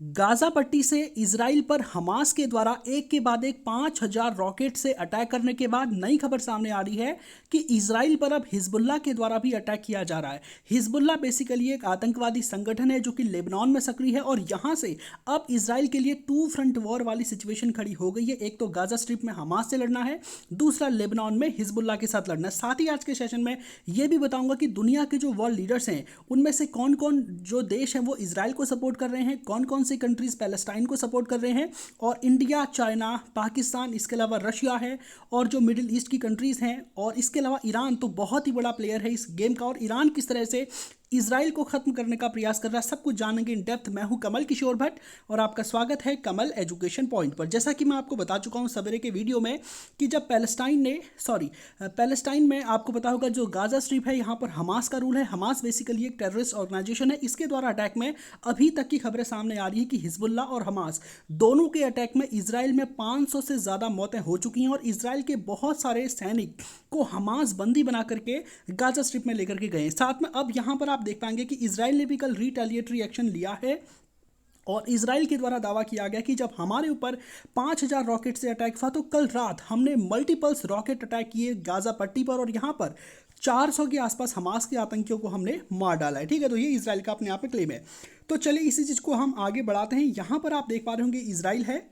Gaza पट्टी से Israel पर हमास के द्वारा एक के बाद एक 5,000 रॉकेट से अटैक करने के बाद नई खबर सामने आ रही है कि इजराइल पर अब हिजबुल्लाह के द्वारा भी अटैक किया जा रहा है। हिजबुल्लाह बेसिकली एक आतंकवादी संगठन है जो कि लेबनान में सक्रिय है और यहां से अब इजराइल के लिए टू फ्रंट वॉर वाली सिचुएशन खड़ी हो गई है। एक तो गाजा स्ट्रिप में हमास से लड़ना है, दूसरा लेबनान में हिजबुल्लाह के साथ लड़ना है। साथ ही आज के सेशन में यह भी बताऊंगा कि दुनिया के जो वर्ल्ड लीडर्स हैं उनमें से कौन कौन जो देश हैं वो इजराइल को सपोर्ट कर रहे हैं, कौन कौन सी कंट्रीज पैलेस्टाइन को सपोर्ट कर रहे हैं, और इंडिया, चाइना, पाकिस्तान, इसके अलावा रशिया है और जो मिडिल ईस्ट की कंट्रीज हैं, और इसके अलावा ईरान तो बहुत ही बड़ा प्लेयर है इस गेम का। और ईरान किस तरह से इजराइल को खत्म करने का प्रयास कर रहा है, सब कुछ जानेंगे इन डेप्थ। मैं हूं कमल किशोर भट्ट और आपका स्वागत है कमल एजुकेशन पॉइंट पर। जैसा कि मैं आपको बता चुका हूं सवेरे के वीडियो में कि जब पैलेस्टाइन में आपको पता होगा जो गाजा स्ट्रिप है यहां पर हमास का रूल है। हमास बेसिकली एक टेररिस्ट ऑर्गेनाइजेशन है। इसके द्वारा अटैक में अभी तक की खबरें सामने आ रही है कि हिजबुल्लाह और हमास दोनों के अटैक में इजराइल में 500 से ज़्यादा मौतें हो चुकी हैं और इजराइल के बहुत सारे सैनिक को हमास बंदी बना करके गाजा स्ट्रिप में लेकर के गए। साथ में अब यहां पर आप देख पाएंगे कि इजराइल ने भी कल रिटेलिएटरी एक्शन लिया है और इजराइल के द्वारा दावा किया गया कि जब हमारे ऊपर 5,000 रॉकेट से अटैक हुआ तो कल रात हमने मल्टीपल्स रॉकेट अटैक किए गाजा पट्टी पर और यहां पर 400 के आसपास हमास के आतंकियों को हमने मार डाला है। ठीक है, तो ये इजराइल का अपने आप में क्लेम है। तो चलिए इसी चीज़ को हम आगे बढ़ाते हैं। यहां पर आप देख पा रहे होंगे इजराइल है।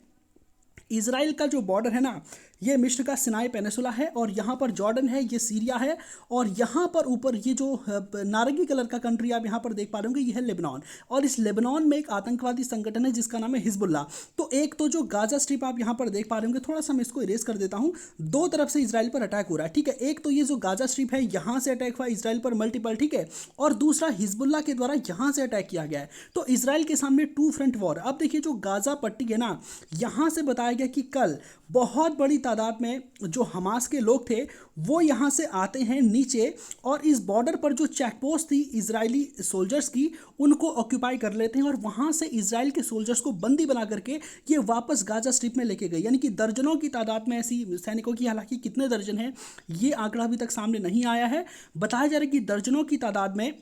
इजराइल का जो बॉर्डर है ना, ये मिस्र का सिनाई पेनिसुला है और यहाँ पर जॉर्डन है, ये सीरिया है और यहाँ पर ऊपर ये जो नारंगी कलर का कंट्री आप यहाँ पर देख पा रहे होंगे ये है लेबनान। और इस लेबनान में एक आतंकवादी संगठन है जिसका नाम है हिजबुल्लाह। तो एक तो जो गाजा स्ट्रिप आप यहाँ पर देख पा रहे होंगे, थोड़ा सा मैं इसको इरेज कर देता हूँ, दो तरफ से इजराइल पर अटैक हो रहा है। ठीक है, एक तो ये जो गाजा स्ट्रिप है यहाँ से अटैक हुआ इजराइल पर मल्टीपल, ठीक है, और दूसरा हिजबुल्लाह के द्वारा यहाँ से अटैक किया गया है। तो इजराइल के सामने टू फ्रंट वॉर। अब देखिए जो गाजा पट्टी है ना, यहाँ से बताया गया कि कल बहुत बड़ी तादाद में जो हमास के लोग थे वो यहाँ से आते हैं नीचे और इस बॉर्डर पर जो चेक पोस्ट थी इजरायली सोल्जर्स की उनको ऑक्यूपाई कर लेते हैं और वहाँ से इजराइल के सोल्जर्स को बंदी बना करके ये वापस गाजा स्ट्रिप में लेके गए। यानी कि दर्जनों की तादाद में ऐसी सैनिकों की, हालांकि कितने दर्जन हैं ये आंकड़ा अभी तक सामने नहीं आया है, बताया जा रहा है कि दर्जनों की तादाद में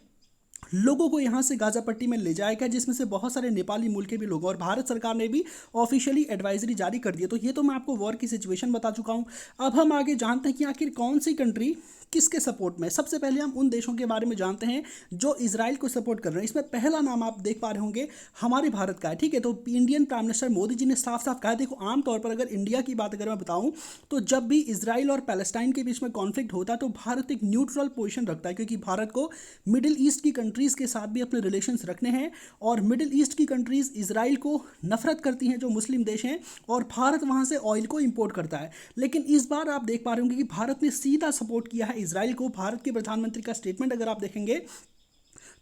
लोगों को यहाँ से गाजा पट्टी में ले जाएगा, जिसमें से बहुत सारे नेपाली मूल के भी लोग, और भारत सरकार ने भी ऑफिशियली एडवाइजरी जारी कर दी है। तो ये तो मैं आपको वॉर की सिचुएशन बता चुका हूँ। अब हम आगे जानते हैं कि आखिर कौन सी कंट्री किसके सपोर्ट में। सबसे पहले हम उन देशों के बारे में जानते हैं जो इजराइल को सपोर्ट कर रहे हैं। इसमें पहला नाम आप देख पा रहे होंगे हमारे भारत का है। ठीक है, तो Indian prime minister Modi ji ने साफ साफ कहा, देखो आमतौर पर अगर इंडिया की बात अगर मैं बताऊं तो जब भी इजराइल और पैलेस्टाइन के बीच में कॉन्फ्लिक्ट होता है तो भारत एक न्यूट्रल पोजीशन रखता है, क्योंकि भारत को मिडिल ईस्ट की कंट्रीज़ के साथ भी अपने रिलेशंस रखने हैं और मिडिल ईस्ट की कंट्रीज़ इजराइल को नफरत करती हैं जो मुस्लिम देश हैं, और भारत वहाँ से ऑयल को इंपोर्ट करता है। लेकिन इस बार आप देख पा रहे होंगे कि भारत ने सीधा सपोर्ट किया है इजराइल को। भारत के प्रधानमंत्री का स्टेटमेंट अगर आप देखेंगे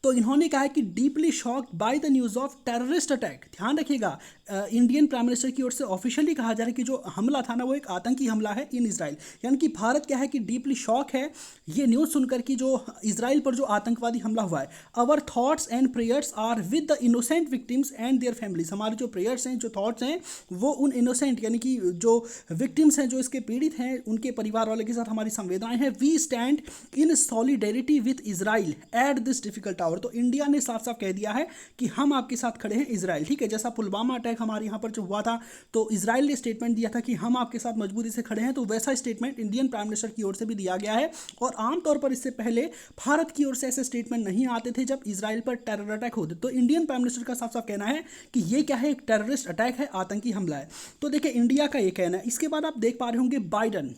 तो इन्होंने कहा है कि deeply shocked by the news of terrorist attack. ध्यान रखिएगा, इंडियन प्राइम मिनिस्टर की ओर से ऑफिशियली कहा जा रहा है कि जो हमला था ना वो एक आतंकी हमला है इन इजराइल। यानी कि भारत क्या है कि डीपली शॉक है ये न्यूज़ सुनकर कि जो इजराइल पर जो आतंकवादी हमला हुआ है। Our thoughts and prayers are with the innocent victims and their families. हमारे जो प्रेयर्स हैं, जो थॉट्स हैं, वो उन इनोसेंट यानी कि जो विक्टिम्स हैं, जो इसके पीड़ित हैं, उनके परिवार वाले के साथ हमारी संवेदनाएं हैं। We stand in solidarity with Israel at this difficult hour. तो इंडिया ने साफ साफ कह दिया है कि हम आपके साथ खड़े हैं इजराइल। ठीक है, जैसा पुलवामा अटैक हमारे यहाँ पर जो हुआ था तो इजराइल ने स्टेटमेंट दिया था कि हम आपके साथ मजबूती से खड़े हैं, तो वैसा स्टेटमेंट इंडियन प्राइम मिनिस्टर की ओर से भी दिया गया है। और आमतौर पर इससे पहले भारत की ओर से ऐसे स्टेटमेंट नहीं आते थे जब इजराइल पर टेरर अटैक होते। तो इंडियन प्राइम मिनिस्टर का साफ साफ कहना है कि ये क्या है, एक टेररिस्ट अटैक है, आतंकी हमला है। तो देखिए इंडिया का ये कहना है। इसके बाद आप देख पा रहे होंगे बाइडन,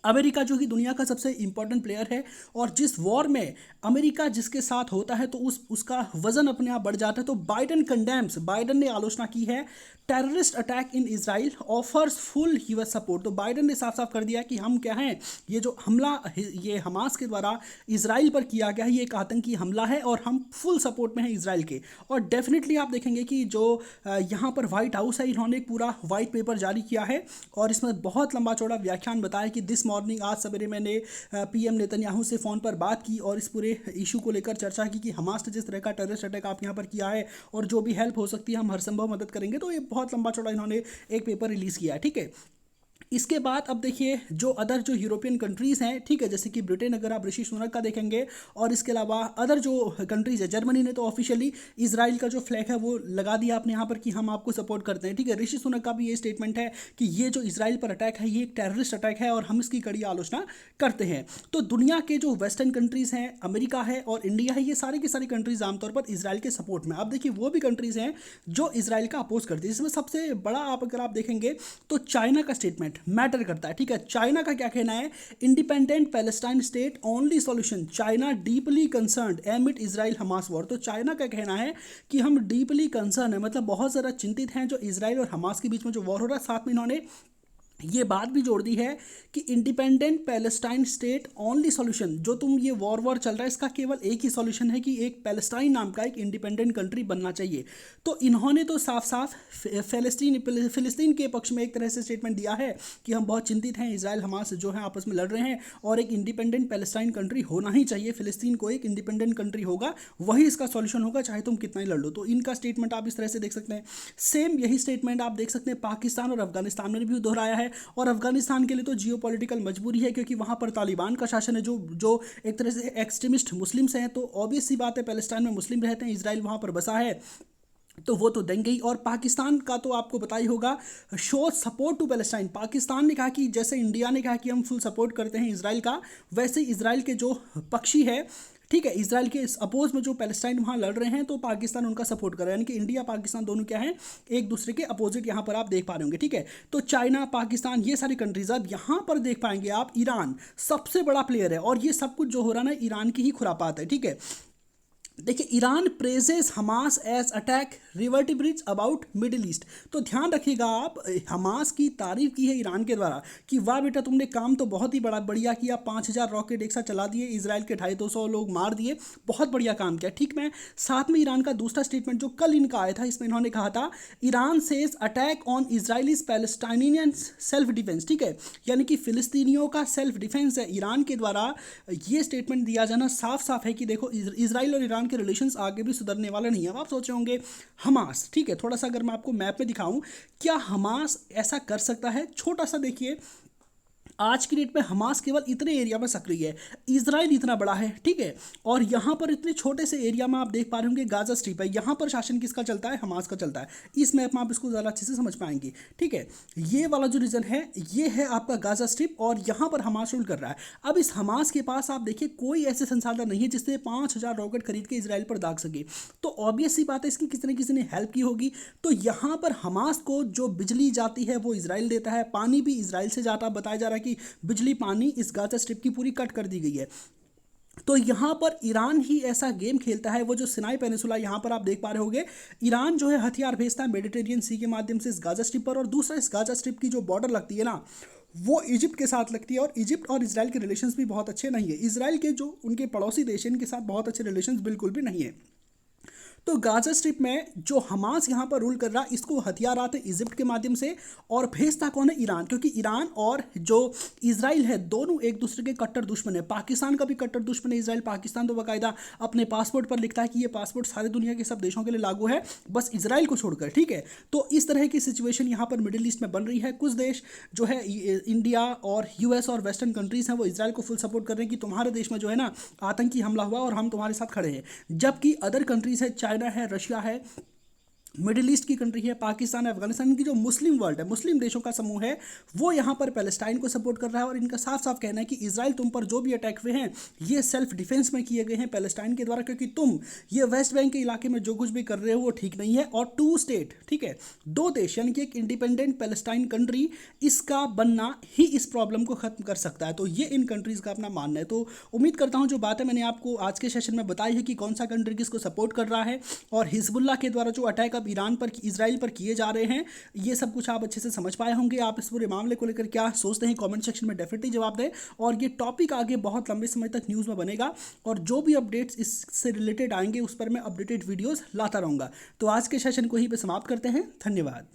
अमेरिका जो कि दुनिया का सबसे इंपॉर्टेंट प्लेयर है और जिस वॉर में अमेरिका जिसके साथ होता है तो उसका वजन अपने आप बढ़ जाता है। तो बाइडन ने आलोचना की है terrorist attack in Israel, offers full US support. तो बाइडन ने साफ साफ कर दिया कि हम क्या हैं, ये जो हमला ये हमास के द्वारा इजराइल पर किया गया है ये एक आतंकी हमला है और हम फुल सपोर्ट में हैं इजराइल के। और डेफिनेटली आप देखेंगे कि जो यहाँ पर व्हाइट हाउस है इन्होंने एक पूरा व्हाइट पेपर जारी किया है और इसमें बहुत लंबा चौड़ा व्याख्यान बताया कि दिस मॉर्निंग, आज सवेरे मैंने पीएम नेतन्याहू से फ़ोन पर बात की और इस पूरे इशू को लेकर चर्चा की कि हमास ने जिस तरह का टेररिस्ट अटैक आप यहाँ पर किया है और जो भी हेल्प हो सकती है हम हर संभव मदद करेंगे। तो ये बहुत लंबा चौड़ा इन्होंने एक पेपर रिलीज़ किया है। ठीक है, इसके बाद अब देखिए जो अदर जो यूरोपियन कंट्रीज़ हैं, ठीक है, जैसे कि ब्रिटेन अगर आप ऋषि सुनक का देखेंगे, और इसके अलावा अदर जो कंट्रीज़ है, जर्मनी ने तो ऑफिशियली इजराइल का जो फ्लैग है वो लगा दिया आपने यहाँ पर कि हम आपको सपोर्ट करते हैं, ठीक है। ऋषि सुनक का भी ये स्टेटमेंट है कि ये जो इजराइल पर अटैक है ये एक टेररिस्ट अटैक है और हम इसकी कड़ी आलोचना करते हैं। तो दुनिया के जो वेस्टर्न कंट्रीज़ हैं, अमेरिका है और इंडिया है, ये सारी की सारी कंट्रीज़ आमतौर पर इजराइल के सपोर्ट में। अब देखिए वो भी कंट्रीज़ हैं जो इजराइल का अपोज करती है, जिसमें सबसे बड़ा आप अगर आप देखेंगे तो चाइना का स्टेटमेंट मैटर करता है, ठीक है। चाइना का क्या कहना है, independent Palestine state only solution, China deeply concerned एमिड Israel Hamas war. तो चाइना का कहना है कि हम डीपली कंसर्न है, मतलब बहुत ज़्यादा चिंतित हैं जो इजराइल और हमास के बीच में जो वॉर हो रहा है। साथ में इन्होंने ये बात भी जोड़ दी है कि independent Palestine state only solution, जो तुम ये वॉर चल रहा है इसका केवल एक ही सॉल्यूशन है कि एक पैलेस्टाइन नाम का एक इंडिपेंडेंट कंट्री बनना चाहिए। तो इन्होंने तो साफ साफ फिलिस्तीन के पक्ष में एक तरह से स्टेटमेंट दिया है कि हम बहुत चिंतित हैं, इजराइल हमास जो है आपस में लड़ रहे हैं और एक इंडिपेंडेंट पैलेस्टाइन कंट्री होना ही चाहिए, फिलिस्तीन को एक इंडिपेंडेंट कंट्री होगा, वही इसका सॉल्यूशन होगा, चाहे तुम कितना ही लड़ लो। तो इनका स्टेटमेंट आप इस तरह से देख सकते हैं। सेम यही स्टेटमेंट आप देख सकते हैं पाकिस्तान और अफगानिस्तान ने भी दोहराया है। और अफगानिस्तान के लिए तो जियोपॉलिटिकल मजबूरी है क्योंकि वहाँ पर तालिबान का शासन है, जो एक तरह से एक्सट्रीमिस्ट मुस्लिम्स हैं। तो ऑब्वियस सी बात है, पैलेस्टाइन में मुस्लिम रहते हैं, इजराइल वहाँ पर बसा है, तो वो तो देंगे ही। और पाकिस्तान का तो आपको पता ही होगा, show support to Palestine. Pakistan ने कहा कि जैसे इंडिया ने कहा कि हम फुल सपोर्ट करते हैं इजराइल का, वैसे इजराइल के जो पक्षी है, ठीक है, इजराइल के अपोज में जो पैलेस्टाइन वहाँ लड़ रहे हैं, तो पाकिस्तान उनका सपोर्ट कर रहा है, यानी कि इंडिया पाकिस्तान दोनों क्या है, एक दूसरे के अपोजिट यहाँ पर आप देख पा रहे होंगे, ठीक है। तो चाइना, पाकिस्तान, ये सारी कंट्रीज। अब यहाँ पर देख पाएंगे आप ईरान सबसे बड़ा प्लेयर है, और ये सब कुछ जो हो रहा है ना ईरान की ही खुरापात है, ठीक है। देखिए, Iran praises Hamas as attack reverberates about Middle East. तो ध्यान रखिएगा आप, हमास की तारीफ की है ईरान के द्वारा कि वाह बेटा तुमने काम तो बहुत ही बड़ा बढ़िया किया, 5000 रॉकेट एक साथ चला दिए, इजराइल के 250 लोग मार दिए, बहुत बढ़िया काम किया, ठीक। मैं साथ में ईरान का दूसरा स्टेटमेंट जो कल इनका आया था, इसमें इन्होंने कहा था Iran says attack on Israelis Palestinian self defence, ठीक है, यानी कि फिलिस्तीनियों का सेल्फ डिफेंस है। ईरान के द्वारा ये स्टेटमेंट दिया जाना साफ साफ है कि देखो इजराइल और ईरान के रिलेशंस आगे भी सुधरने वाले नहीं है। अब आप सोच रहे होंगे हमास, ठीक है, थोड़ा सा अगर मैं आपको मैप में दिखाऊं, क्या हमास ऐसा कर सकता है? छोटा सा देखिए, आज की डेट में हमास केवल इतने एरिया में सक्रिय है, इजराइल इतना बड़ा है, ठीक है, और यहाँ पर इतने छोटे से एरिया में आप देख पा रहे होंगे गाजा स्ट्रिप है, यहाँ पर शासन किसका चलता है? हमास का चलता है। इस मैप में आप इसको ज़्यादा अच्छे से समझ पाएंगे, ठीक है। ये वाला जो रीजन है ये है आपका गाजा स्ट्रिप, और यहाँ पर हमास रूल कर रहा है। अब इस हमास के पास आप देखिए कोई ऐसे संसाधन नहीं है जिससे 5000 रॉकेट खरीद के इसराइल पर दाग सके, तो ऑब्वियस सी बात है इसकी किसी न किसी ने हेल्प की होगी। तो यहाँ पर हमास को जो बिजली जाती है वो इसराइल देता है, पानी भी इसराइल से जाता, बताया जा रहा है कि बिजली पानी इस गाजा स्ट्रिप की पूरी कट कर दी गई है। तो यहाँ पर ईरान ही ऐसा गेम खेलता है, वो जो सिनाई पेनिसुला यहाँ पर आप देख पा रहे होंगे, ईरान जो है हथियार भेजता है मेडिटेरियन सी के माध्यम से इस गाजा स्ट्रिप पर, और दूसरा इस गाजा स्ट्रिप की जो बॉर्डर लगती है ना वो इजिप्ट के साथ लगती है, और इजिप्ट और इसराइल के रिलेशंस भी बहुत अच्छे नहीं है। इसराइल के जो उनके पड़ोसी देश हैं इनके साथ बहुत अच्छे रिलेशंस बिल्कुल भी नहीं है। तो गाजा स्ट्रिप में जो हमास यहाँ पर रूल कर रहा है, इसको हथियार आते इजिप्ट के माध्यम से, और भेजता कौन है? ईरान, क्योंकि ईरान और जो इसराइल है दोनों एक दूसरे के कट्टर दुश्मन है। पाकिस्तान का भी कट्टर दुश्मन है इसराइल। पाकिस्तान तो बाकायदा अपने पासपोर्ट पर लिखता है कि ये पासपोर्ट सारी दुनिया के सब देशों के लिए लागू है, बस इसराइल को छोड़कर, ठीक है। तो इस तरह की सिचुएशन यहाँ पर मिडिल ईस्ट में बन रही है। कुछ देश जो है इंडिया और यूएस और वेस्टर्न कंट्रीज हैं वो इसराइल को फुल सपोर्ट कर रहे हैं कि तुम्हारे देश में जो है ना आतंकी हमला हुआ और हम तुम्हारे साथ खड़े हैं, जबकि अदर कंट्रीज है, चाइना है, रशिया है, मिडिल ईस्ट की कंट्री है, पाकिस्तान है, अफगानिस्तान की जो मुस्लिम वर्ल्ड है, मुस्लिम देशों का समूह है, वो यहाँ पर पैलेस्टाइन को सपोर्ट कर रहा है। और इनका साफ साफ कहना है कि इजराइल तुम पर जो भी अटैक हुए हैं ये सेल्फ डिफेंस में किए गए हैं पैलेस्टाइन के द्वारा, क्योंकि तुम ये वेस्ट बैंक के इलाके में जो कुछ भी कर रहे हो वो ठीक नहीं है। और 2 स्टेट, ठीक है, 2 देश यानी कि एक इंडिपेंडेंट पैलेस्टाइन कंट्री, इसका बनना ही इस प्रॉब्लम को खत्म कर सकता है। तो ये इन कंट्रीज़ का अपना मानना है। तो उम्मीद करता हूँ जो बातें मैंने आपको आज के सेशन में बताई है कि कौन सा कंट्री किसको सपोर्ट कर रहा है, और हिजबुल्लाह के द्वारा जो अटैक अब ईरान पर, इसराइल पर किए जा रहे हैं, ये सब कुछ आप अच्छे से समझ पाए होंगे। आप इस पूरे मामले को लेकर क्या सोचते हैं कमेंट सेक्शन में डेफिनेटली जवाब दें। और ये टॉपिक आगे बहुत लंबे समय तक न्यूज़ में बनेगा, और जो भी अपडेट्स इससे रिलेटेड आएंगे उस पर मैं अपडेटेड वीडियोस लाता रहूँगा। तो आज के सेशन को यहीं पे समाप्त करते हैं। धन्यवाद।